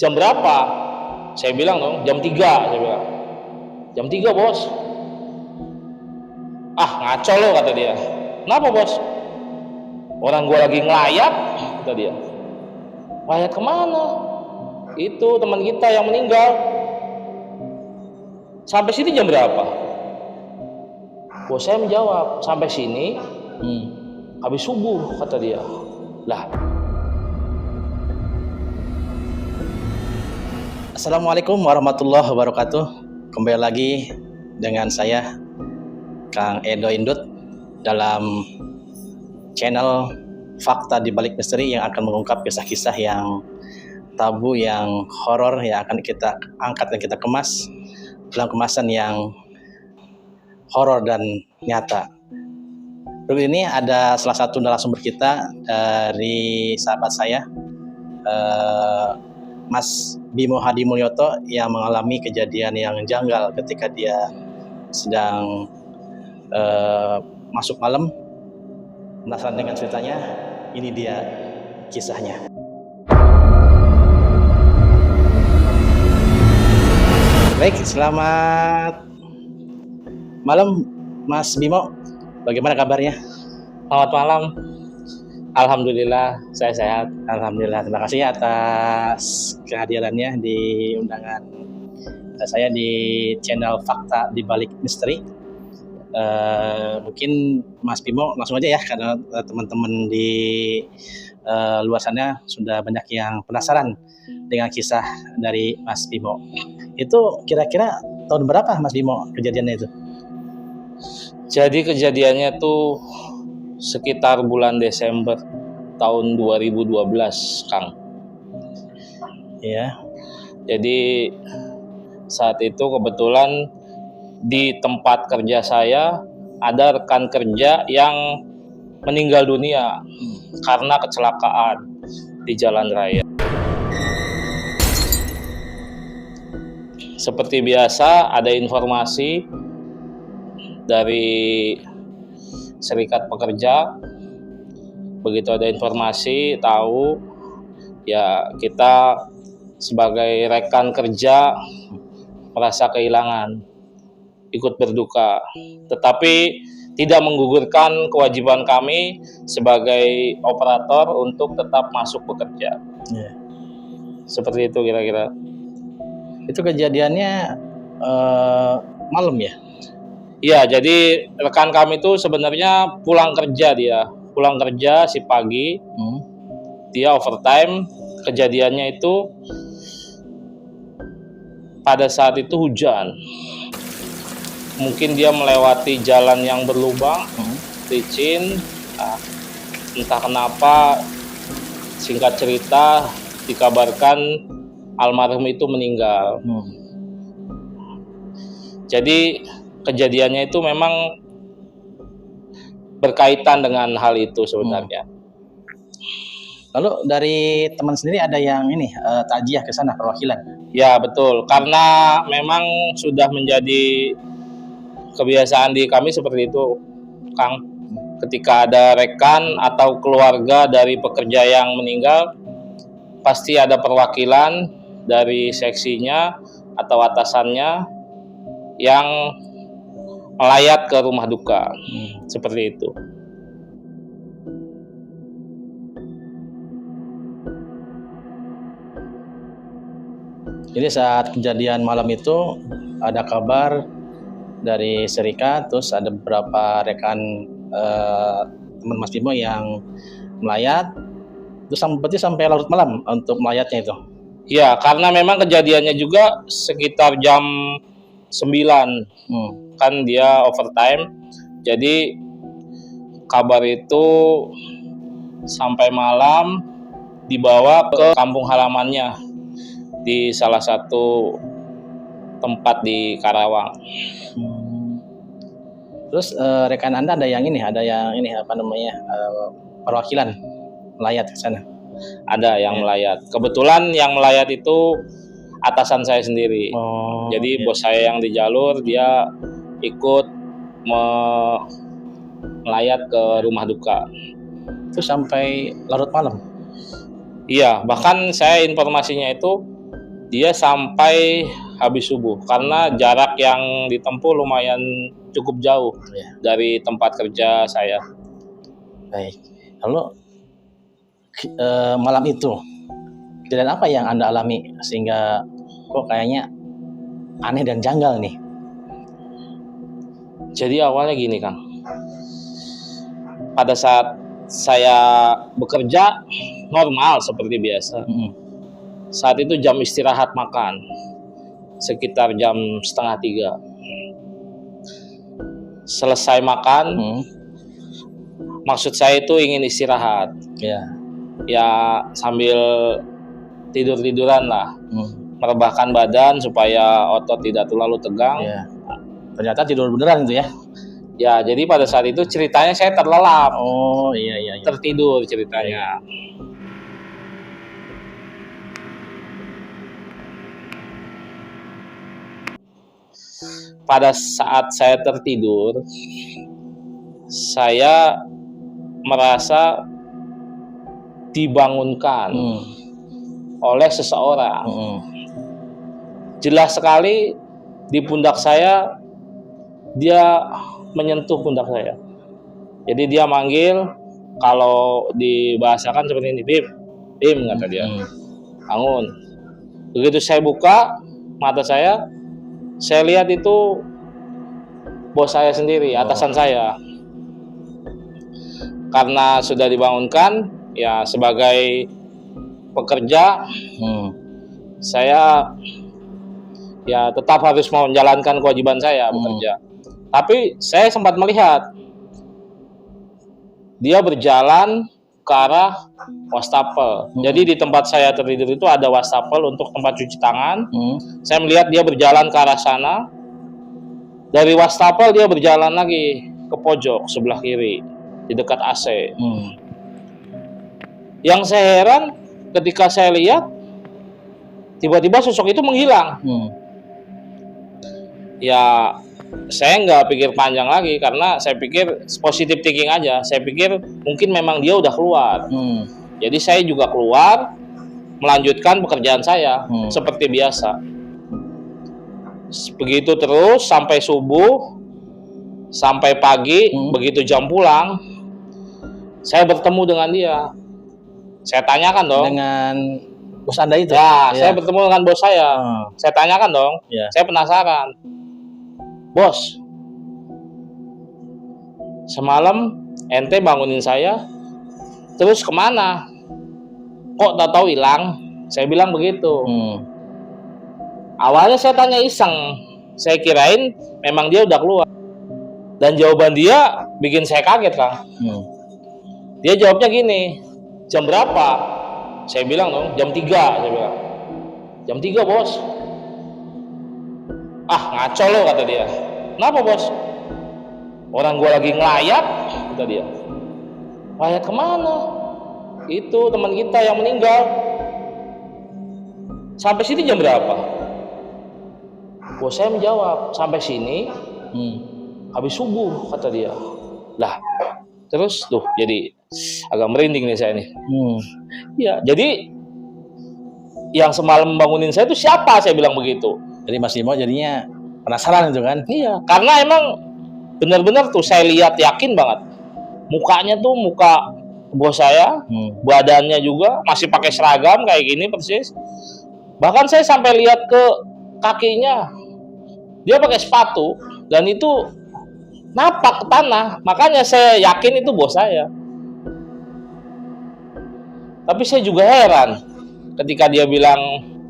Jam berapa? Saya bilang dong, jam 3, saya bilang. Jam 3, Bos. Ah, ngaco lo, kata dia. Kenapa, Bos? Orang gua lagi ngelayat, kata dia. Ngelayat kemana? Itu teman kita yang meninggal. Sampai sini jam berapa? Bos saya menjawab, sampai sini habis subuh, kata dia. Lah. Assalamualaikum warahmatullahi wabarakatuh. Kembali lagi dengan saya Kang Edo Indut dalam channel Fakta di Balik Misteri yang akan mengungkap kisah-kisah yang tabu, yang horor, yang akan kita angkat dan kita kemas dalam kemasan yang horor dan nyata. Berikut ini ada salah satu narasumber kita dari sahabat saya, Mas Bimo Hadi Mulyoto, yang mengalami kejadian yang janggal ketika dia sedang masuk malam. Penasaran dengan ceritanya? Ini dia kisahnya. Baik, selamat malam Mas Bimo. Bagaimana kabarnya? Selamat malam. Alhamdulillah, saya sehat. Alhamdulillah, terima kasih atas kehadirannya di undangan saya di channel Fakta di Balik Misteri. Mungkin Mas Bimo langsung aja ya, karena teman-teman di luar sana sudah banyak yang penasaran dengan kisah dari Mas Bimo. Itu kira-kira tahun berapa Mas Bimo kejadiannya itu? Jadi kejadiannya tuh sekitar bulan Desember tahun 2012, Kang. Ya. Jadi saat itu kebetulan di tempat kerja saya ada rekan kerja yang meninggal dunia karena kecelakaan di jalan raya. Seperti biasa ada informasi dari Serikat Pekerja. Begitu ada informasi, tahu, ya kita sebagai rekan kerja merasa kehilangan, ikut berduka. Tetapi tidak menggugurkan kewajiban kami sebagai operator untuk tetap masuk bekerja. Ya. Seperti itu kira-kira. Itu kejadiannya malam ya? Iya, jadi rekan kami itu sebenarnya pulang kerja si pagi, dia overtime. Kejadiannya itu pada saat itu hujan, mungkin dia melewati jalan yang berlubang, licin, entah kenapa, singkat cerita dikabarkan almarhum itu meninggal. Jadi kejadiannya itu memang berkaitan dengan hal itu sebenarnya. Lalu dari teman sendiri ada yang takziah ke sana, perwakilan? Ya betul, karena memang sudah menjadi kebiasaan di kami seperti itu, Kang. Ketika ada rekan atau keluarga dari pekerja yang meninggal, pasti ada perwakilan dari seksinya atau atasannya yang melayat ke rumah duka. Seperti itu. Jadi saat kejadian malam itu ada kabar dari Serikat, terus ada beberapa rekan teman Mas Bimo yang melayat, terus berarti sampai larut malam untuk melayatnya itu? Ya, karena memang kejadiannya juga sekitar jam 9. Kan dia overtime, jadi kabar itu sampai malam dibawa ke kampung halamannya di salah satu tempat di Karawang. Terus rekan Anda ada yang perwakilan melayat ke sana? Ada yang melayat. Kebetulan yang melayat itu atasan saya sendiri. Jadi bos saya yang di jalur, dia ikut melayat ke rumah duka. Itu sampai larut malam? Iya, bahkan saya informasinya itu dia sampai habis subuh karena jarak yang ditempuh lumayan cukup jauh Ya. dari tempat kerja saya. Baik. Lalu malam itu kejadian apa yang Anda alami sehingga kok kayaknya aneh dan janggal nih? Jadi awalnya gini, Kang. Pada saat saya bekerja normal seperti biasa. Saat itu jam istirahat makan, sekitar jam 2:30. Selesai makan, maksud saya itu ingin istirahat. Ya sambil tidur-tiduran lah, merebahkan badan supaya otot tidak terlalu tegang. Ternyata tidur beneran itu ya? Ya, jadi pada saat itu ceritanya saya terlelap. Oh iya. Tertidur ceritanya. Pada saat saya tertidur, saya merasa dibangunkan oleh seseorang. Jelas sekali di pundak saya, dia menyentuh pundak saya. Jadi dia manggil, kalau dibahasakan seperti ini, Bim kata dia, bangun. Begitu saya buka mata saya lihat itu bos saya sendiri, atasan saya. Karena sudah dibangunkan, ya sebagai pekerja, saya ya tetap harus menjalankan kewajiban saya bekerja. Tapi saya sempat melihat dia berjalan ke arah wastafel. Jadi di tempat saya tertidur itu ada wastafel untuk tempat cuci tangan. Saya melihat dia berjalan ke arah sana. Dari wastafel dia berjalan lagi ke pojok sebelah kiri di dekat AC. Yang saya heran ketika saya lihat tiba-tiba sosok itu menghilang. Ya saya nggak pikir panjang lagi karena saya pikir positive thinking aja. Saya pikir mungkin memang dia udah keluar. Jadi saya juga keluar melanjutkan pekerjaan saya seperti biasa. Begitu terus sampai subuh, sampai pagi, begitu jam pulang, saya bertemu dengan dia. Saya tanyakan dong. Dengan bos Anda itu? Ya, saya bertemu dengan bos saya. Saya tanyakan dong. Saya penasaran. Bos, semalam ente bangunin saya, terus kemana? Kok tak tahu hilang? Saya bilang begitu. Awalnya saya tanya iseng, saya kirain memang dia udah keluar. Dan jawaban dia bikin saya kaget, Kang. Dia jawabnya gini, jam berapa? Saya bilang dong, jam 3. Saya bilang, jam 3 bos. Ah ngaco lo, kata dia. Kenapa bos? Orang gua lagi ngelayat, kata dia. Ngelayat kemana? Itu teman kita yang meninggal. Sampai sini jam berapa? Bos saya menjawab, sampai sini habis subuh, kata dia. Lah, terus tuh jadi agak merinding nih saya nih. Ya, jadi yang semalam bangunin saya itu siapa? Saya bilang begitu. Jadi Mas Imo jadinya penasaran itu kan? Iya, karena emang benar-benar tuh saya lihat yakin banget. Mukanya tuh muka bos saya, badannya juga masih pakai seragam kayak gini persis. Bahkan saya sampai lihat ke kakinya. Dia pakai sepatu dan itu napak ke tanah. Makanya saya yakin itu bos saya. Tapi saya juga heran ketika dia bilang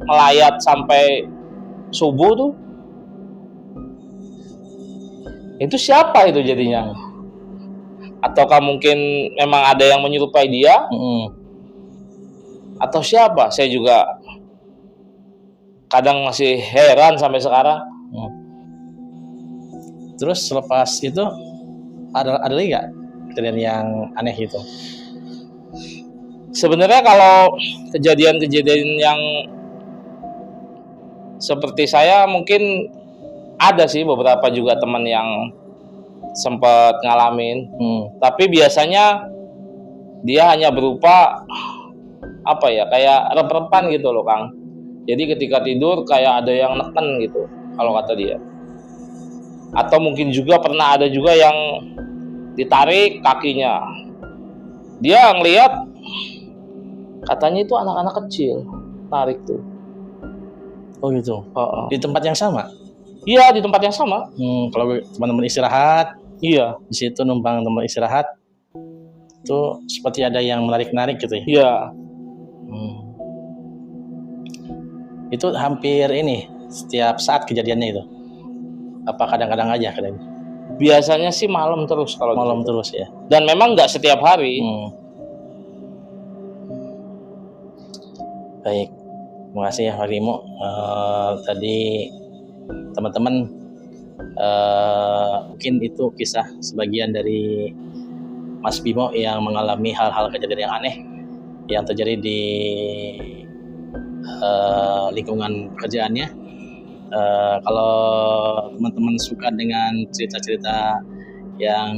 melayat sampai subuh tuh. Itu siapa itu jadinya? Ataukah mungkin memang ada yang menyerupai dia? Atau siapa? Saya juga kadang masih heran sampai sekarang. Terus selepas itu ada lagi nggak kejadian yang aneh itu? Sebenarnya kalau kejadian-kejadian yang seperti saya mungkin ada sih beberapa juga teman yang sempat ngalamin. Tapi biasanya dia hanya berupa apa ya, kayak rep-repan gitu loh, Kang. Jadi ketika tidur kayak ada yang neken gitu, kalau kata dia. Atau mungkin juga pernah ada juga yang ditarik kakinya. Dia ngelihat katanya itu anak-anak kecil tarik tuh. Oh gitu. Heeh. Di tempat yang sama? Iya, di tempat yang sama. Kalau teman-teman istirahat, Iya, di situ numpang teman istirahat, itu seperti ada yang menarik-narik gitu ya? iya. Itu hampir ini, setiap saat kejadiannya itu? Apa kadang-kadang aja kadang? Biasanya sih malam terus kalau Malam gitu. terus ya? Dan memang nggak setiap hari. Baik, terima kasih ya Pak Rimo. Tadi teman-teman mungkin itu kisah sebagian dari Mas Bimo yang mengalami hal-hal kejadian yang aneh yang terjadi di lingkungan kerjaannya. Kalau teman-teman suka dengan cerita-cerita yang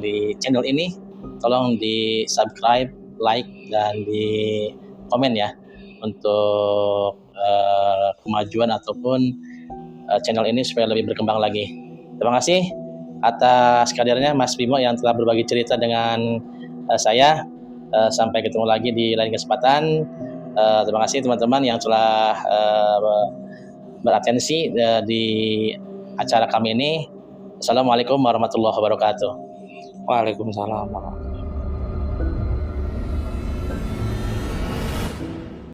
di channel ini, tolong di subscribe, like, dan di komen ya untuk kemajuan ataupun channel ini supaya lebih berkembang lagi. Terima kasih atas kehadirannya Mas Bimo yang telah berbagi cerita dengan saya. Sampai ketemu lagi di lain kesempatan. Terima kasih teman-teman yang telah beratensi di acara kami ini. Assalamualaikum warahmatullahi wabarakatuh. Waalaikumsalam.